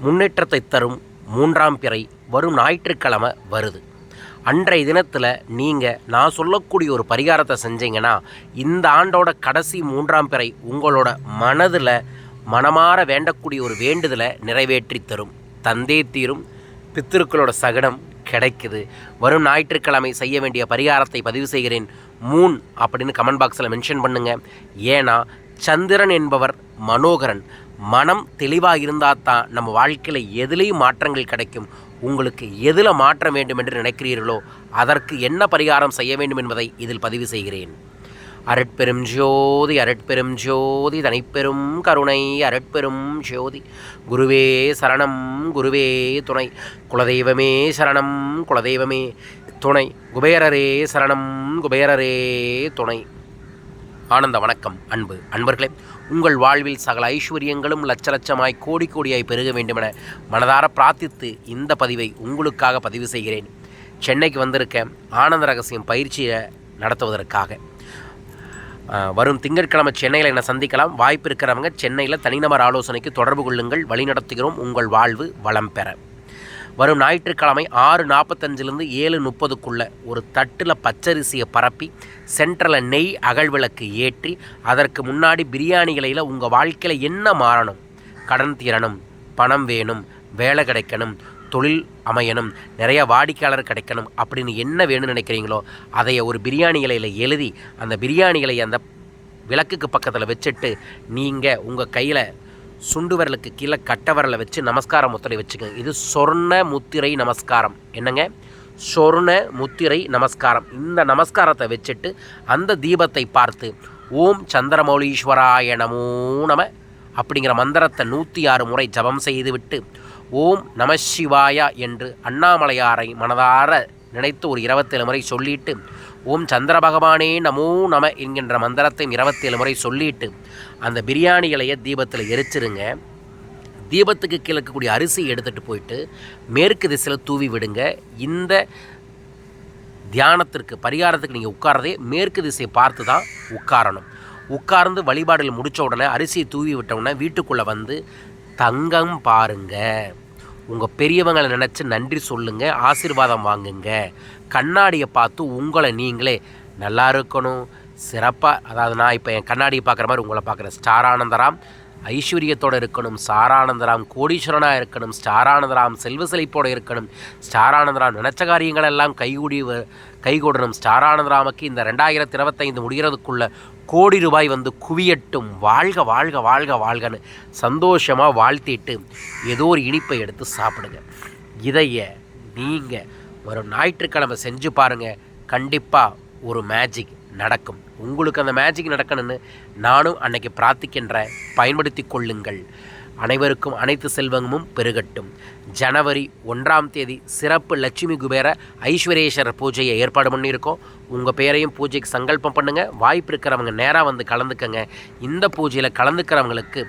முன்னேற்றத்தை தரும் 3ஆம் பிறை வரும் ஞாயிற்றுக்கிழமை வருது. அன்றைய தினத்தில் நீங்கள் நான் சொல்லக்கூடிய ஒரு பரிகாரத்தை செஞ்சீங்கன்னா இந்த ஆண்டோட கடைசி 3ஆம் பிறை உங்களோட மனதில் மனமாற வேண்டக்கூடிய ஒரு வேண்டுதலை நிறைவேற்றி தரும். தந்தே தீரும், பித்திருக்களோட சகடம் கிடைக்குது. வரும் ஞாயிற்றுக்கிழமை செய்ய வேண்டிய பரிகாரத்தை பதிவு செய்கிறேன். 3 அப்படின்னு கமெண்ட் பாக்ஸில் மென்ஷன் பண்ணுங்கள். ஏன்னா சந்திரன் என்பவர் மனோகரன். மனம் தெளிவாக இருந்தால் தான் நம்ம வாழ்க்கையில் எதுலேயும் மாற்றங்கள் கிடைக்கும். உங்களுக்கு எதில் மாற்றம் வேண்டும் என்று நினைக்கிறீர்களோ அதற்கு என்ன பரிகாரம் செய்ய வேண்டும் என்பதை இதில் பதிவு செய்கிறேன். அருட்பெரும் ஜோதி அருட்பெரும் ஜோதி தனிப்பெரும் கருணை அருட்பெரும் ஜோதி. குருவே சரணம் குருவே துணை. குலதெய்வமே சரணம் குலதெய்வமே துணை. குபேரரே சரணம் குபேரரே துணை. ஆனந்த வணக்கம் அன்பு அன்பர்களே. உங்கள் வாழ்வில் சகல ஐஸ்வர்யங்களும் லட்ச லட்சமாய் கோடி கோடியாய் பெருக வேண்டுமென மனதார பிரார்த்தித்து இந்த பதிவை உங்களுக்காக பதிவு செய்கிறேன். சென்னைக்கு வந்திருக்க ஆனந்த ரகசியம் பயிற்சியை நடத்துவதற்காக வரும் திங்கட்கிழமை சென்னையில் என்னை சந்திக்கலாம். வாய்ப்பு இருக்கிறவங்க சென்னையில் தனிநபர் ஆலோசனைக்கு தொடர்பு கொள்ளுங்கள். வழிநடத்துகிறோம். உங்கள் வாழ்வு வளம் பெற. வரும் ஞாயிற்றுக்கிழமை 6:45 7:30 ஒரு தட்டில் பச்சரிசியை பரப்பி சென்ட்ரலில் நெய் அகழ்விளக்கு ஏற்றி அதற்கு முன்னாடி பிரியாணி இலையில் உங்கள் வாழ்க்கையில் என்ன மாறணும், கடன் தீரணும், பணம் வேணும், வேலை கிடைக்கணும், தொழில் அமையணும், நிறைய வாடிக்கையாளர் கிடைக்கணும் அப்படின்னு என்ன வேணும்னு நினைக்கிறீங்களோ அதை ஒரு பிரியாணி இலையில் எழுதி அந்த பிரியாணி இலையை அந்த விளக்குக்கு பக்கத்தில் வச்சுட்டு நீங்கள் உங்கள் கையில் சுண்டு விரலுக்கு கீழே கட்ட விரலை வச்சு நமஸ்கார முத்திரை வச்சுக்கோங்க. இது சொர்ண முத்திரை நமஸ்காரம். என்னங்க? சொர்ண முத்திரை நமஸ்காரம். இந்த நமஸ்காரத்தை வச்சுட்டு அந்த தீபத்தை பார்த்து ஓம் சந்திரமௌலீஸ்வராய நமோ நம அப்படிங்கிற மந்திரத்தை 106 முறை ஜபம் செய்துவிட்டு ஓம் நம சிவாயா என்று அண்ணாமலையாரை மனதார நினைத்து ஒரு 27 முறை சொல்லிட்டு ஓம் சந்திர பகவானே நமோ நம என்கின்ற மந்திரத்தை 27 முறை சொல்லிட்டு அந்த பிரியாணி இலையை தீபத்தில் எரிச்சிருங்க. தீபத்துக்கு கிழக்கக்கூடிய அரிசியை எடுத்துகிட்டு போயிட்டு மேற்கு திசையில் தூவி விடுங்க. இந்த தியானத்திற்கு பரிகாரத்துக்கு நீங்கள் உட்காரதே மேற்கு திசையை பார்த்து தான் உட்காரணும். உட்கார்ந்து வழிபாடுகள் முடித்த உடனே அரிசியை தூவி விட்ட உடனே வீட்டுக்குள்ளே வந்து தங்கம் பாருங்க, உங்கள் பெரியவங்களை நினச்சி நன்றி சொல்லுங்கள், ஆசீர்வாதம் வாங்குங்க. கண்ணாடியை பார்த்து உங்களை நீங்களே நல்லா இருக்கணும், சிறப்பாக, அதாவது நான் இப்போ என் கண்ணாடியை பார்க்குற மாதிரி உங்களை பார்க்குறேன். ஸ்டார் ஆனந்தராம் ஐஸ்வர்யத்தோடு இருக்கணும், ஸ்டார் ஆனந்தராம் கோடீஸ்வரனாக இருக்கணும், ஸ்டார் ஆனந்தராம் செல்வ செழிப்போடு இருக்கணும், ஸ்டார் ஆனந்தராம் நினச்ச காரியங்களெல்லாம் கைகூடணும். ஸ்டார் ஆனந்தராமுக்கு இந்த 2025 முடிகிறதுக்குள்ள கோடி ரூபாய் வந்து குவியட்டும், வாழ்க வாழ்க வாழ்க வாழ்கன்னு சந்தோஷமாக வாழ்த்திட்டு ஏதோ ஒரு இனிப்பை எடுத்து சாப்பிடுங்க. இதைய நீங்கள் ஒரு ஞாயிற்றுக்கிழமை செஞ்சு பாருங்கள். கண்டிப்பாக ஒரு மேஜிக் நடக்கும். உங்களுக்கு அந்த மேஜிக் நடக்கணும்னு நானும் அன்னைக்கு பிரார்த்திக்கின்ற பயன்படுத்தி கொள்ளுங்கள். அனைவருக்கும் அனைத்து செல்வமும் பெருகட்டும். ஜனவரி 1ஆம் தேதி சிறப்பு லட்சுமி குபேர ஐஸ்வரேஸ்வரர் பூஜையை ஏற்பாடு பண்ணியிருக்கோம். உங்கள் பேரையும் பூஜைக்கு சங்கல்பம் பண்ணுங்கள். வாய்ப்பு இருக்கிறவங்க நேராக வந்து கலந்துக்கங்க. இந்த பூஜையில் கலந்துக்கிறவங்களுக்கு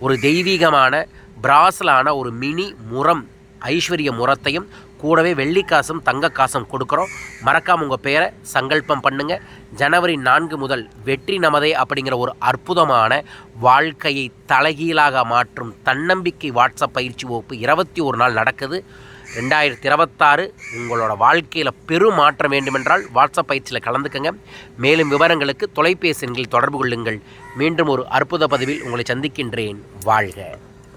ஒரு தெய்வீகமான பிராசலான ஒரு மினி முறம் ஐஸ்வர்ய முறத்தையும் கூடவே வெள்ளிக்காசும் தங்க காசும் கொடுக்குறோம். மறக்காமல் உங்கள் பேரை சங்கல்பம் பண்ணுங்கள். ஜனவரி 4 முதல் வெற்றி நமதே அப்படிங்கிற ஒரு அற்புதமான வாழ்க்கையை தலைகீழாக மாற்றும் தன்னம்பிக்கை வாட்ஸ்அப் பயிற்சி வகுப்பு 21 நாள் நடக்குது. 2026 உங்களோட வாழ்க்கையில் பெரும் மாற்றம் வேண்டுமென்றால் வாட்ஸ்அப் பயிற்சியில் கலந்துக்கங்க. மேலும் விவரங்களுக்கு தொலைபேசி எண்களில் தொடர்பு கொள்ளுங்கள். மீண்டும் ஒரு அற்புத பதிவில் உங்களை சந்திக்கின்றேன். வாழ்க.